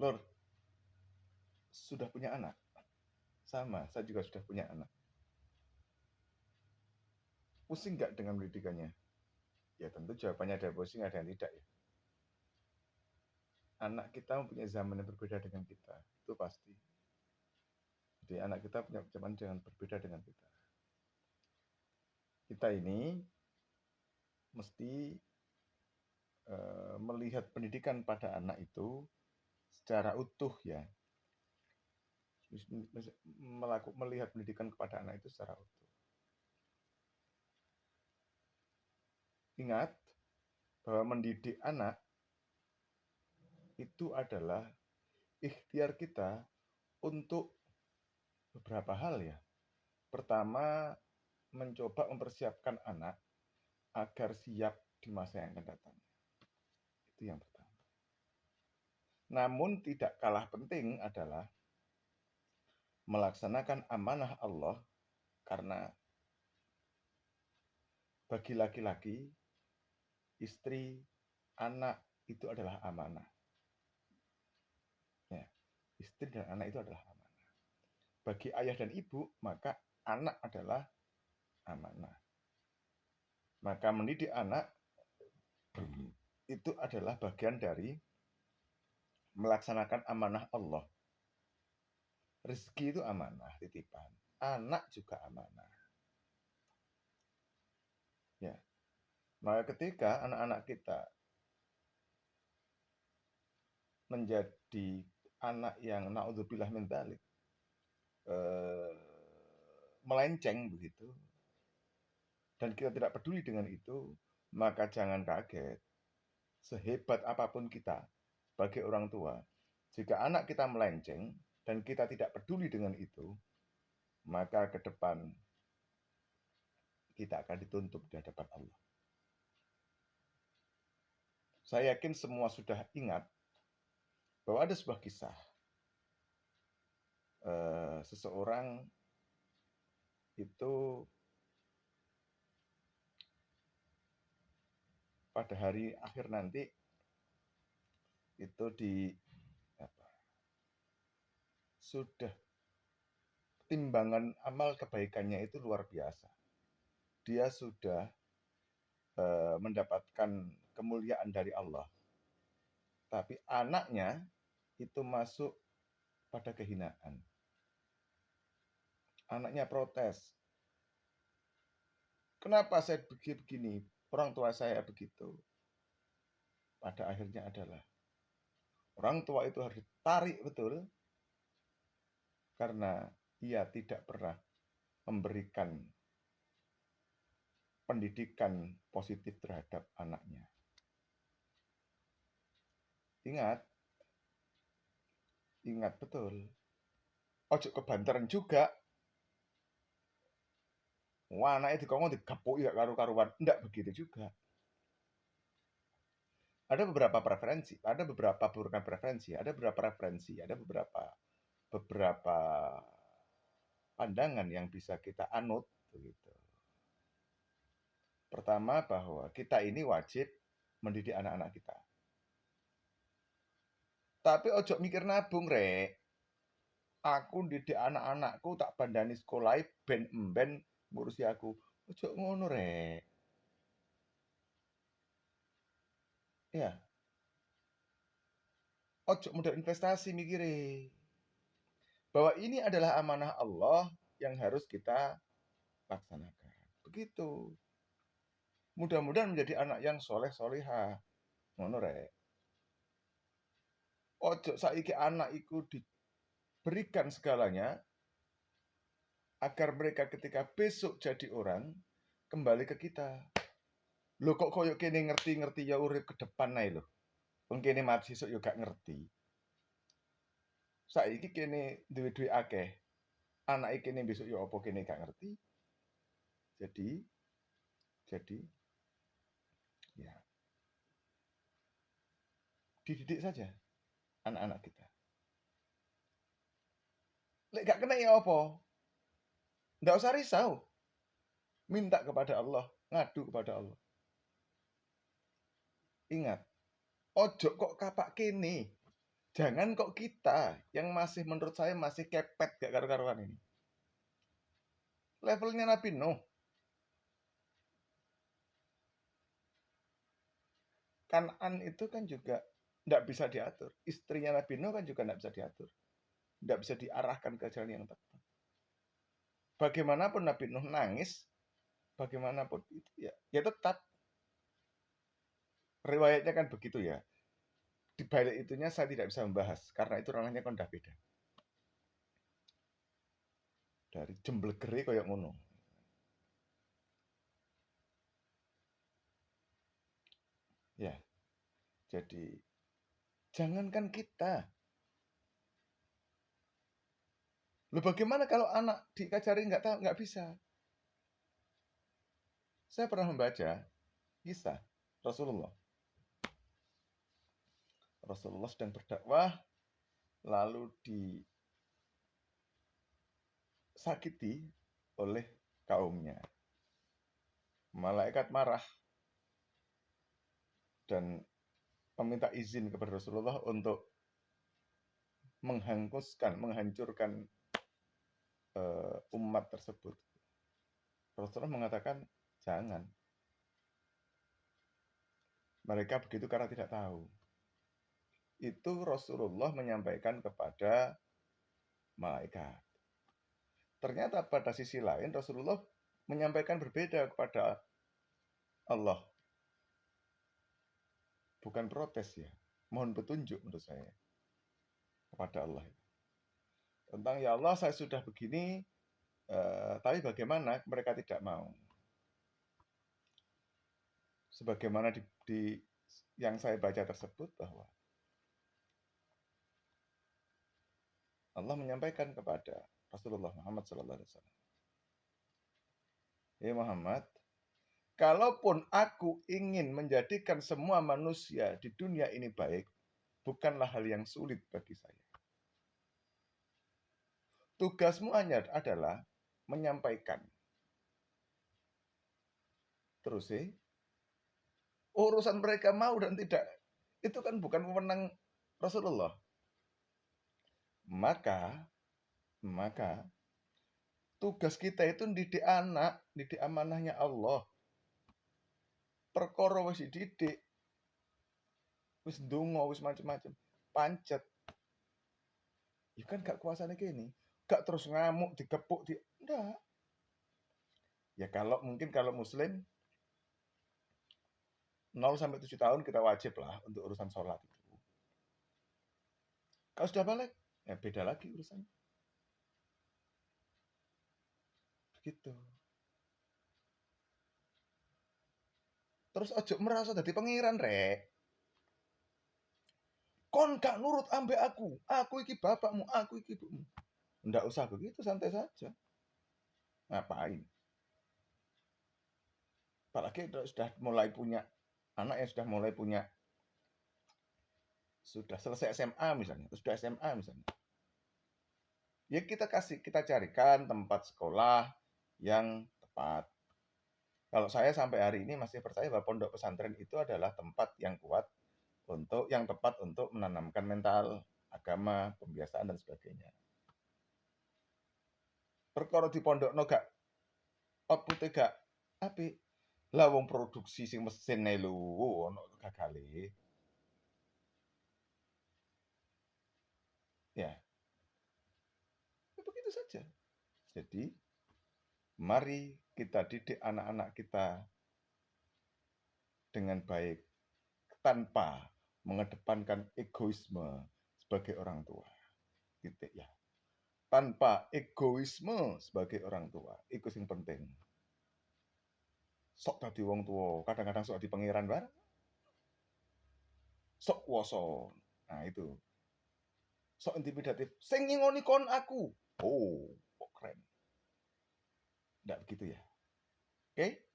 Lur, sudah punya anak? Sama, saya juga sudah punya anak. Pusing nggak dengan pendidikannya? Ya tentu jawabannya ada pusing, ada yang tidak ya. Anak kita mempunyai zaman yang berbeda dengan kita, itu pasti. Jadi anak kita punya zaman yang berbeda dengan kita. Kita ini mesti melihat pendidikan pada anak itu secara utuh ya. Melihat pendidikan kepada anak itu secara utuh. Ingat bahwa mendidik anak itu adalah ikhtiar kita untuk beberapa hal ya. Pertama, mencoba mempersiapkan anak agar siap di masa yang akan datang. Itu yang pertama. Namun tidak kalah penting adalah melaksanakan amanah Allah, karena bagi laki-laki, istri, anak itu adalah amanah. Ya, istri dan anak itu adalah amanah. Bagi ayah dan ibu, maka anak adalah amanah. Maka mendidik anak itu adalah bagian dari melaksanakan amanah Allah. Rezeki itu amanah, titipan. Anak juga amanah. Ya. Maka ketika anak-anak kita menjadi anak yang naudzubillah min dzalik, melenceng begitu, dan kita tidak peduli dengan itu, maka jangan kaget. Sehebat apapun kita sebagai orang tua, jika anak kita melenceng dan kita tidak peduli dengan itu, maka ke depan kita akan dituntut di hadapan Allah. Saya yakin semua sudah ingat bahwa ada sebuah kisah seseorang itu pada hari akhir nanti itu sudah timbangan amal kebaikannya itu luar biasa. Dia sudah mendapatkan kemuliaan dari Allah. Tapi anaknya itu masuk pada kehinaan. Anaknya protes. Kenapa saya begini? Orang tua saya begitu. Pada akhirnya adalah orang tua itu harus ditarik betul, karena ia tidak pernah memberikan pendidikan positif terhadap anaknya. Ingat betul. Ojo kebanteran juga. Wah, anaknya dikongkong digepuki gak karu-karuan. Enggak begitu juga. Ada beberapa preferensi, ada beberapa pandangan yang bisa kita anut begitu. Pertama, bahwa kita ini wajib mendidik anak-anak kita. Tapi ojo mikir nabung, rek. Aku didik anak-anakku tak bandani sekolah ben emben ngurusi aku. Ojo ngono, rek. Ya. Ojo modal investasi mikire. Bahwa ini adalah amanah Allah yang harus kita laksanakan. Begitu. Mudah-mudahan menjadi anak yang soleh-solihah. Ngono, rek. Ojo saiki anak iku diberikan segalanya agar mereka ketika besok jadi orang kembali ke kita. Loh kok koyo kene ngerti-ngerti ya urip ke depan ae lho. Wong kene mati sesuk ya gak ngerti. Saiki kene duwe-duwe akeh. Anake kene besok ya apa kene gak ngerti. Jadi ya dididik saja anak-anak kita. Lek gak kena ya apa? Nggak usah risau. Minta kepada Allah, ngadu kepada Allah. Ingat, ojo kok kapak kene. Jangan kok kita yang masih menurut saya masih kepet gak karu-karuan ini. Levelnya Nabi Nuh. Kan'an itu kan juga tidak bisa diatur. Istrinya Nabi Nuh kan juga tidak bisa diatur. Tidak bisa diarahkan ke jalan yang tepat. Bagaimanapun Nabi Nuh nangis, bagaimanapun itu ya tetap. Riwayatnya kan begitu ya. Di balik itunya saya tidak bisa membahas karena itu ranahnya kan udah beda. Dari jemblegere kayak ngono. Ya. Jadi jangankan kita. Loh bagaimana kalau anak dikajari nggak bisa? Saya pernah membaca kisah Rasulullah. Rasulullah sedang berdakwah lalu disakiti oleh kaumnya. Malaikat marah dan meminta izin kepada Rasulullah untuk menghancurkan umat tersebut. Rasulullah mengatakan jangan. Mereka begitu karena tidak tahu. Itu Rasulullah menyampaikan kepada malaikat. Ternyata pada sisi lain Rasulullah menyampaikan berbeda kepada Allah. Bukan protes ya. Mohon petunjuk menurut saya kepada Allah. Tentang ya Allah saya sudah begini, tapi bagaimana mereka tidak mau. Sebagaimana yang saya baca tersebut bahwa Allah menyampaikan kepada Rasulullah Muhammad SAW. Ya Muhammad, kalaupun aku ingin menjadikan semua manusia di dunia ini baik, bukanlah hal yang sulit bagi saya. Tugasmu hanya adalah menyampaikan. Terus urusan mereka mau dan tidak, itu kan bukan wewenang Rasulullah. Maka tugas kita itu didik anak, didik amanahnya Allah. Perkara wis dididik, wis ndonga, wis macam-macam, pancet. Ya kan gak kuasane kene. Gak terus ngamuk, digepuk, enggak. Ya kalau muslim 0 sampai 7 tahun kita wajib lah untuk urusan sholat itu. Kalau sudah balik, ya beda lagi urusannya. Begitu. Terus ojo merasa dadi pangeran, Rek. Kon gak nurut ambek aku iki bapakmu, aku iki ibumu. Nggak usah begitu, santai saja. Ngapain? Apalagi sudah mulai punya anak yang sudah selesai SMA misalnya, sudah SMA misalnya. Ya kita carikan tempat sekolah yang tepat. Kalau saya sampai hari ini masih percaya bahwa pondok pesantren itu adalah tempat yang kuat yang tepat untuk menanamkan mental, agama, pembiasaan dan sebagainya. Perkara di pondokno gak output gak apik. Lah wong produksi sing mesin ae lho ono gagale. Ya. Begitu saja. Jadi mari kita didik anak-anak kita dengan baik tanpa mengedepankan egoisme sebagai orang tua. Titik ya. Tanpa egoisme sebagai orang tua. Itu yang penting. Sok dadi wong tua, kadang-kadang sok di pangeran bareng. Sok kuoso. Nah itu. Sok intimidatif. Sing ngingoni kon aku. Oh, kok keren. Nggak begitu ya. Oke?